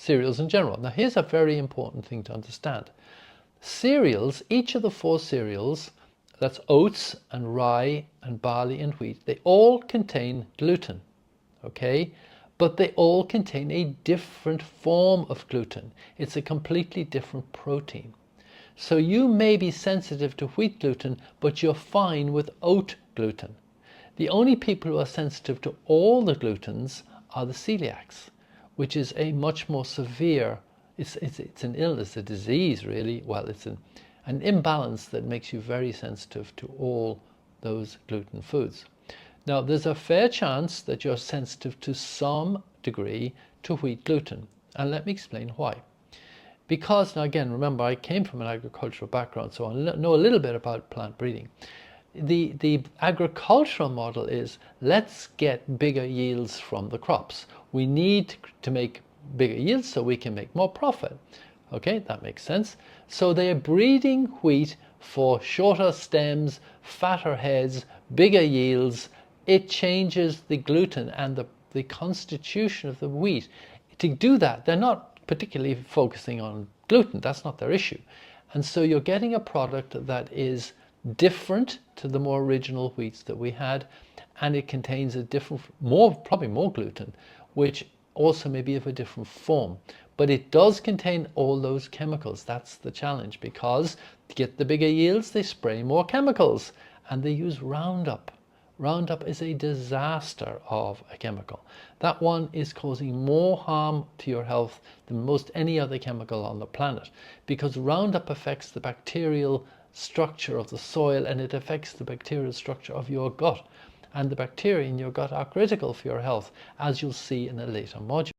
cereals in general. Now here's a very important thing to understand. Cereals, each of the 4 cereals, that's oats and rye and barley and wheat, they all contain gluten, okay? But they all contain a different form of gluten. It's a completely different protein. So you may be sensitive to wheat gluten, but you're fine with oat gluten. The only people who are sensitive to all the glutens are the celiacs, which is a much more severe, it's an illness, a disease really. Well, it's an imbalance that makes you very sensitive to all those gluten foods. Now, there's a fair chance that you're sensitive to some degree to wheat gluten, and let me explain why. Because, now again, remember, I came from an agricultural background, so I know a little bit about plant breeding. The agricultural model is, let's get bigger yields from the crops. We need to make bigger yields so we can make more profit. Okay, that makes sense. So they are breeding wheat for shorter stems, fatter heads, bigger yields. It changes the gluten and the constitution of the wheat. To do that, they're not particularly focusing on gluten. That's not their issue. And so you're getting a product that is different to the more original wheats that we had, and it contains a different, probably more gluten, which also may be of a different form. But it does contain all those chemicals. That's the challenge, because to get the bigger yields, they spray more chemicals and they use Roundup. Roundup is a disaster of a chemical. That one is causing more harm to your health than most any other chemical on the planet, because Roundup affects the bacterial structure of the soil, and it affects the bacterial structure of your gut. And the bacteria in your gut are critical for your health, as you'll see in a later module.